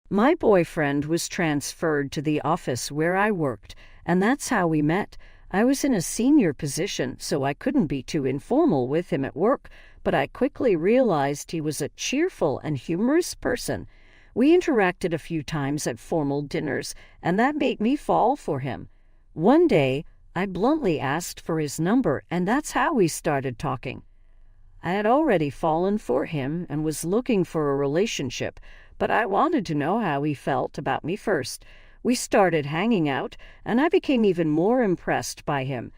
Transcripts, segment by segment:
My boyfriend was transferred to the office where I worked, and that's how we met. I was in a senior position, so I couldn't be too informal with him at work, but I quickly realized he was a cheerful and humorous person. We interacted a few times at formal dinners, and that made me fall for him. One day, I bluntly asked for his number, and that's how we started talking. I had already fallen for him and was looking for a relationship, but I wanted to know how he felt about me first. We started hanging out, and I became even more impressed by him.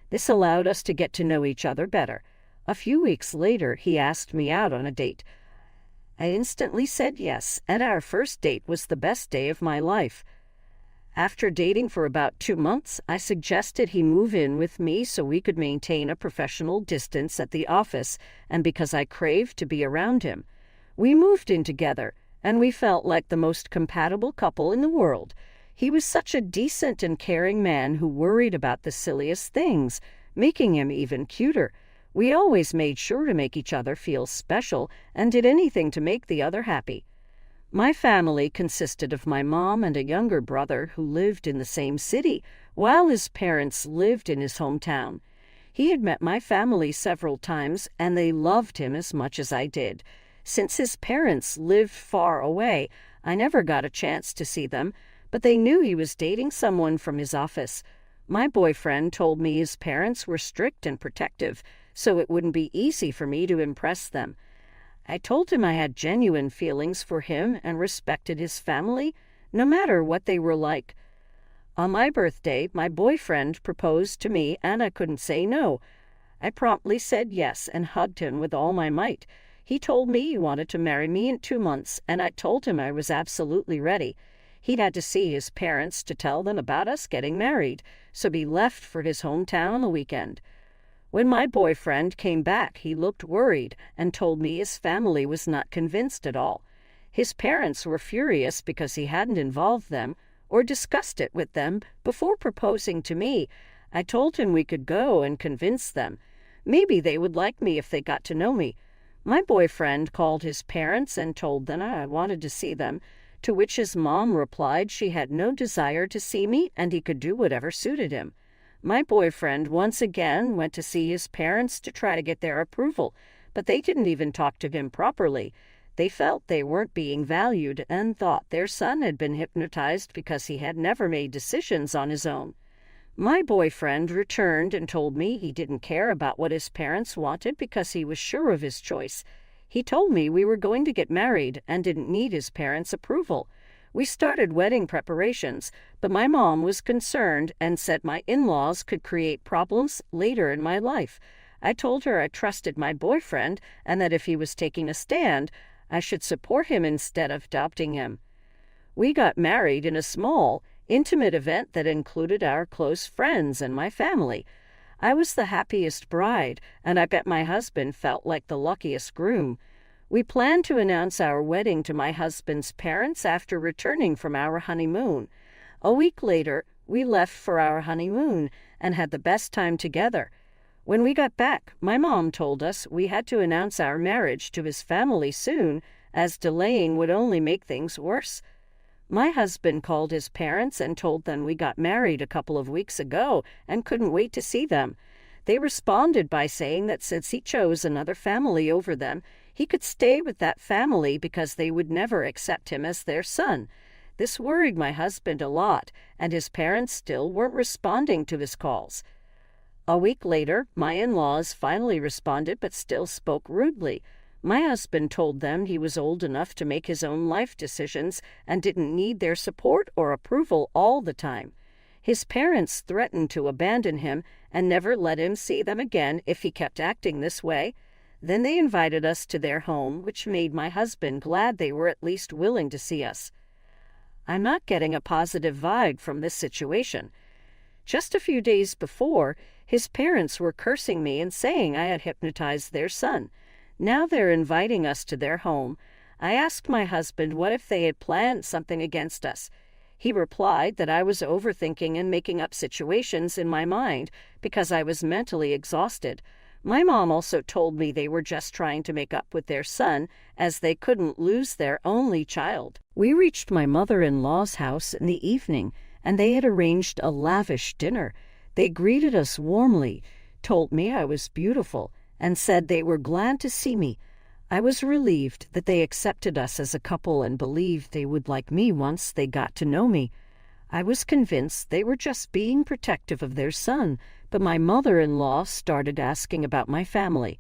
This allowed us to get to know each other better. A few weeks later, he asked me out on a date. I instantly said yes, and our first date was the best day of my life. After dating for about 2 months, I suggested he move in with me so we could maintain a professional distance at the office, and because I craved to be around him. We moved in together, and we felt like the most compatible couple in the world. He was such a decent and caring man who worried about the silliest things, making him even cuter. We always made sure to make each other feel special and did anything to make the other happy. My family consisted of my mom and a younger brother who lived in the same city, while his parents lived in his hometown. He had met my family several times, and they loved him as much as I did. Since his parents lived far away, I never got a chance to see them, but they knew he was dating someone from his office. My boyfriend told me his parents were strict and protective, so it wouldn't be easy for me to impress them. I told him I had genuine feelings for him and respected his family, no matter what they were like. On my birthday, my boyfriend proposed to me, and I couldn't say no. I promptly said yes and hugged him with all my might. He told me he wanted to marry me in 2 months, and I told him I was absolutely ready. He'd had to see his parents to tell them about us getting married, so he left for his hometown the weekend. When my boyfriend came back, he looked worried and told me his family was not convinced at all. His parents were furious because he hadn't involved them or discussed it with them before proposing to me. I told him we could go and convince them. Maybe they would like me if they got to know me. My boyfriend called his parents and told them I wanted to see them, to which his mom replied she had no desire to see me and he could do whatever suited him. My boyfriend once again went to see his parents to try to get their approval, but they didn't even talk to him properly. They felt they weren't being valued and thought their son had been hypnotized because he had never made decisions on his own. My boyfriend returned and told me he didn't care about what his parents wanted because he was sure of his choice. He told me we were going to get married and didn't need his parents' approval. We started wedding preparations, but my mom was concerned and said my in-laws could create problems later in my life. I told her I trusted my boyfriend and that if he was taking a stand, I should support him instead of adopting him. We got married in a small, intimate event that included our close friends and my family. I was the happiest bride, and I bet my husband felt like the luckiest groom. We planned to announce our wedding to my husband's parents after returning from our honeymoon. A week later, we left for our honeymoon and had the best time together. When we got back, my mom told us we had to announce our marriage to his family soon, as delaying would only make things worse. My husband called his parents and told them we got married a couple of weeks ago and couldn't wait to see them. They responded by saying that since he chose another family over them, he could stay with that family because they would never accept him as their son. This worried my husband a lot, and his parents still weren't responding to his calls. A week later, my in-laws finally responded but still spoke rudely. My husband told them he was old enough to make his own life decisions and didn't need their support or approval all the time. His parents threatened to abandon him and never let him see them again if he kept acting this way. Then they invited us to their home, which made my husband glad they were at least willing to see us. I'm not getting a positive vibe from this situation. Just a few days before, his parents were cursing me and saying I had hypnotized their son. Now they're inviting us to their home. I asked my husband what if they had planned something against us. He replied that I was overthinking and making up situations in my mind because I was mentally exhausted. My mom also told me they were just trying to make up with their son, as they couldn't lose their only child. We reached my mother-in-law's house in the evening, and they had arranged a lavish dinner. They greeted us warmly, told me I was beautiful, and said they were glad to see me. I was relieved that they accepted us as a couple and believed they would like me once they got to know me. I was convinced they were just being protective of their son, but my mother-in-law started asking about my family.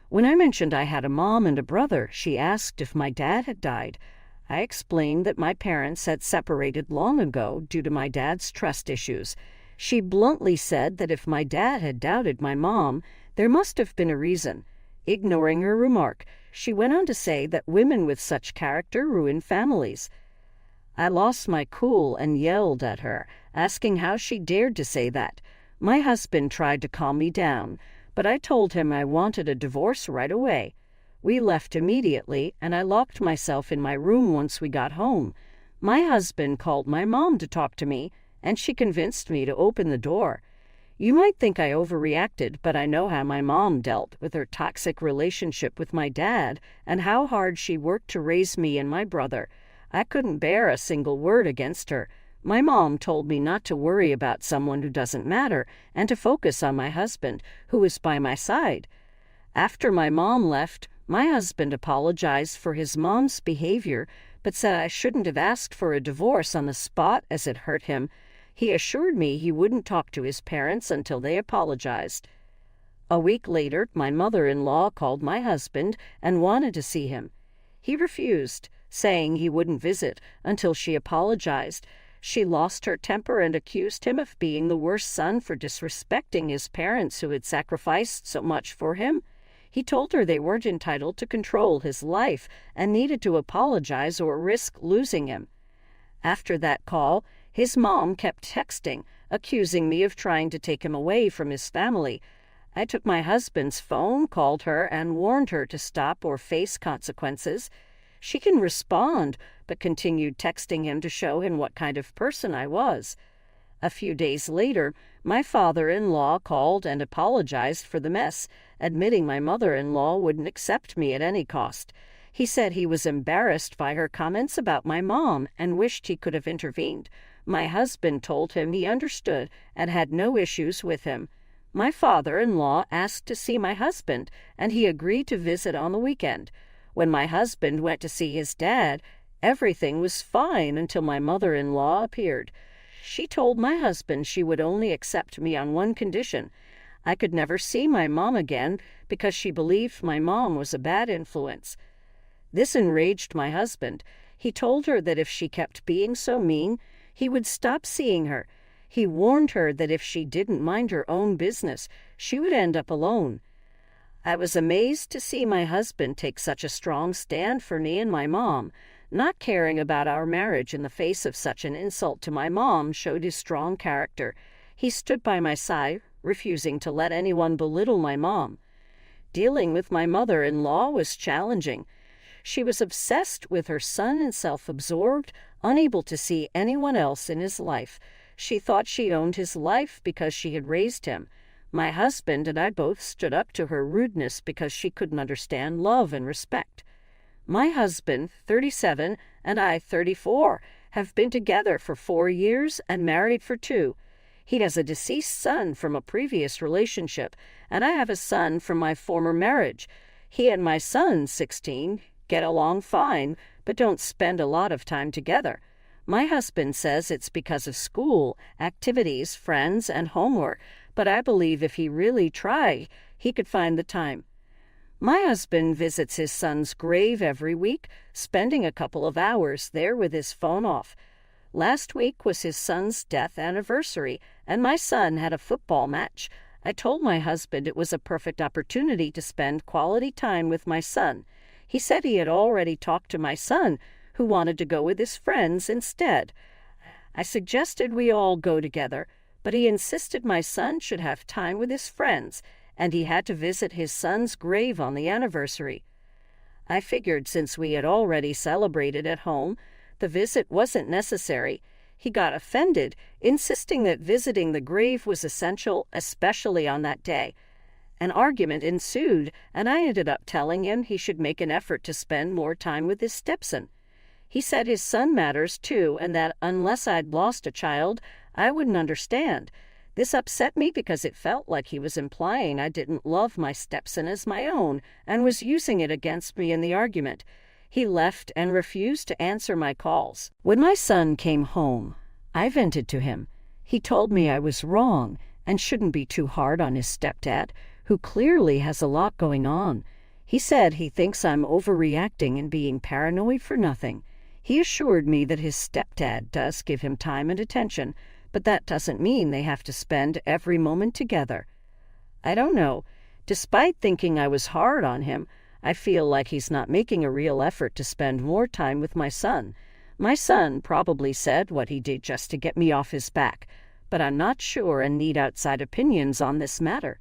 When I mentioned I had a mom and a brother, she asked if my dad had died. I explained that my parents had separated long ago due to my dad's trust issues. She bluntly said that if my dad had doubted my mom, there must have been a reason. Ignoring her remark, she went on to say that women with such character ruin families. I lost my cool and yelled at her, asking how she dared to say that. My husband tried to calm me down, but I told him I wanted a divorce right away. We left immediately, and I locked myself in my room once we got home. My husband called my mom to talk to me, and she convinced me to open the door. You might think I overreacted, but I know how my mom dealt with her toxic relationship with my dad and how hard she worked to raise me and my brother. I couldn't bear a single word against her. My mom told me not to worry about someone who doesn't matter and to focus on my husband, who is by my side. After my mom left, my husband apologized for his mom's behavior, but said I shouldn't have asked for a divorce on the spot as it hurt him. He assured me he wouldn't talk to his parents until they apologized. A week later, my mother-in-law called my husband and wanted to see him. He refused, saying he wouldn't visit until she apologized. She lost her temper and accused him of being the worst son for disrespecting his parents who had sacrificed so much for him. He told her they weren't entitled to control his life and needed to apologize or risk losing him. After that call, his mom kept texting, accusing me of trying to take him away from his family. I took my husband's phone, called her, and warned her to stop or face consequences. She can respond, but continued texting him to show him what kind of person I was. A few days later, my father-in-law called and apologized for the mess, admitting my mother-in-law wouldn't accept me at any cost. He said he was embarrassed by her comments about my mom and wished he could have intervened. My husband told him he understood and had no issues with him. My father-in-law asked to see my husband, and he agreed to visit on the weekend. When my husband went to see his dad, everything was fine until my mother-in-law appeared. She told my husband she would only accept me on one condition. I could never see my mom again because she believed my mom was a bad influence. This enraged my husband. He told her that if she kept being so mean, he would stop seeing her. He warned her that if she didn't mind her own business, she would end up alone. I was amazed to see my husband take such a strong stand for me and my mom. Not caring about our marriage in the face of such an insult to my mom showed his strong character. He stood by my side, refusing to let anyone belittle my mom. Dealing with my mother-in-law was challenging. She was obsessed with her son and self-absorbed, unable to see anyone else in his life. She thought she owned his life because she had raised him. My husband and I both stood up to her rudeness because she couldn't understand love and respect. My husband, 37, and I, 34, have been together for 4 years and married for 2. He has a deceased son from a previous relationship, and I have a son from my former marriage. He and my son, 16, get along fine, but don't spend a lot of time together. My husband says it's because of school, activities, friends, and homework, but I believe if he really tried, he could find the time. My husband visits his son's grave every week, spending a couple of hours there with his phone off. Last week was his son's death anniversary, and my son had a football match. I told my husband it was a perfect opportunity to spend quality time with my son. He said he had already talked to my son, who wanted to go with his friends instead. I suggested we all go together, but he insisted my son should have time with his friends, and he had to visit his son's grave on the anniversary. I figured since we had already celebrated at home, the visit wasn't necessary. He got offended, insisting that visiting the grave was essential, especially on that day. An argument ensued, and I ended up telling him he should make an effort to spend more time with his stepson. He said his son matters too, and that unless I'd lost a child, I wouldn't understand. This upset me because it felt like he was implying I didn't love my stepson as my own and was using it against me in the argument. He left and refused to answer my calls. When my son came home, I vented to him. He told me I was wrong and shouldn't be too hard on his stepdad, who clearly has a lot going on. He said he thinks I'm overreacting and being paranoid for nothing. He assured me that his stepdad does give him time and attention, but that doesn't mean they have to spend every moment together. I don't know. Despite thinking I was hard on him, I feel like he's not making a real effort to spend more time with my son. My son probably said what he did just to get me off his back, but I'm not sure and need outside opinions on this matter.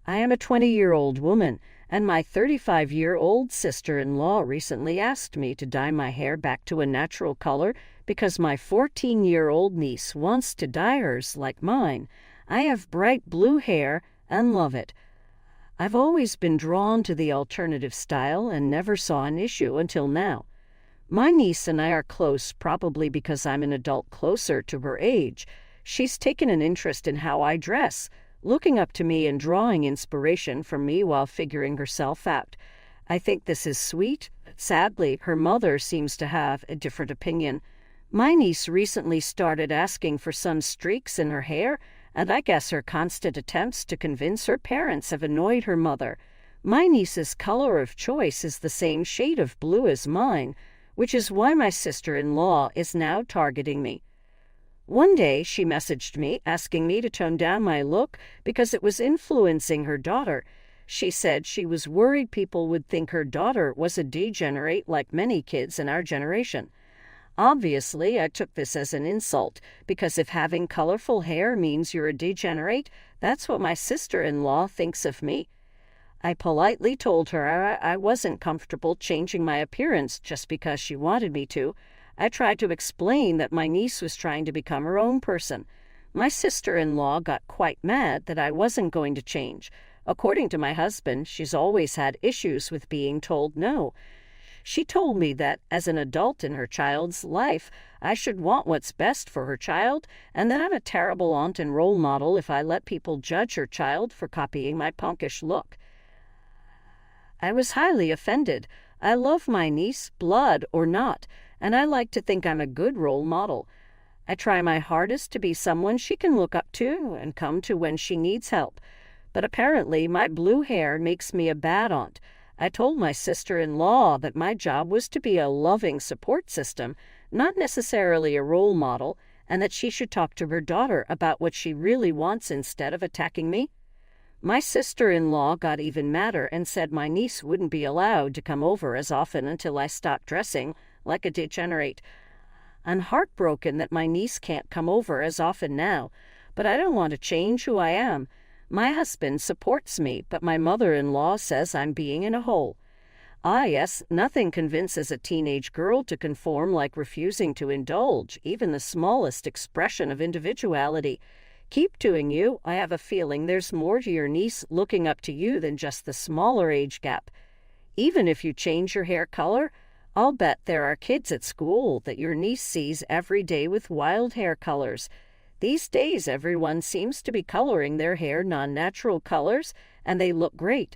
I am a 20-year-old woman, and my 35-year-old sister-in-law recently asked me to dye my hair back to a natural color because my 14-year-old niece wants to dye hers like mine. I have bright blue hair and love it. I've always been drawn to the alternative style and never saw an issue until now. My niece and I are close probably because I'm an adult closer to her age. She's taken an interest in how I dress, looking up to me and drawing inspiration from me while figuring herself out. I think this is sweet. Sadly, her mother seems to have a different opinion. My niece recently started asking for some streaks in her hair, and I guess her constant attempts to convince her parents have annoyed her mother. My niece's color of choice is the same shade of blue as mine, which is why my sister-in-law is now targeting me. One day, she messaged me asking me to tone down my look because it was influencing her daughter. She said she was worried people would think her daughter was a degenerate like many kids in our generation. Obviously, I took this as an insult, because if having colorful hair means you're a degenerate, that's what my sister-in-law thinks of me. I politely told her I wasn't comfortable changing my appearance just because she wanted me to. I tried to explain that my niece was trying to become her own person. My sister-in-law got quite mad that I wasn't going to change. According to my husband, she's always had issues with being told no. She told me that as an adult in her child's life, I should want what's best for her child, and that I'm a terrible aunt and role model if I let people judge her child for copying my punkish look. I was highly offended. I love my niece, blood or not, and I like to think I'm a good role model. I try my hardest to be someone she can look up to and come to when she needs help. But apparently my blue hair makes me a bad aunt. I told my sister-in-law that my job was to be a loving support system, not necessarily a role model, and that she should talk to her daughter about what she really wants instead of attacking me. My sister-in-law got even madder and said my niece wouldn't be allowed to come over as often until I stopped dressing like a degenerate. I'm heartbroken that my niece can't come over as often now, but I don't want to change who I am. My husband supports me, but my mother-in-law says I'm being in a hole. Ah, yes, nothing convinces a teenage girl to conform like refusing to indulge even the smallest expression of individuality. Keep doing you. I have a feeling there's more to your niece looking up to you than just the smaller age gap. Even if you change your hair color, I'll bet there are kids at school that your niece sees every day with wild hair colors. These days, everyone seems to be coloring their hair non-natural colors, and they look great.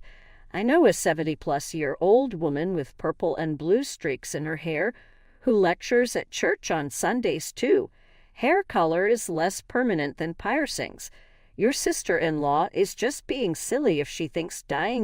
I know a 70-plus-year-old woman with purple and blue streaks in her hair who lectures at church on Sundays, too. Hair color is less permanent than piercings. Your sister-in-law is just being silly if she thinks dyeing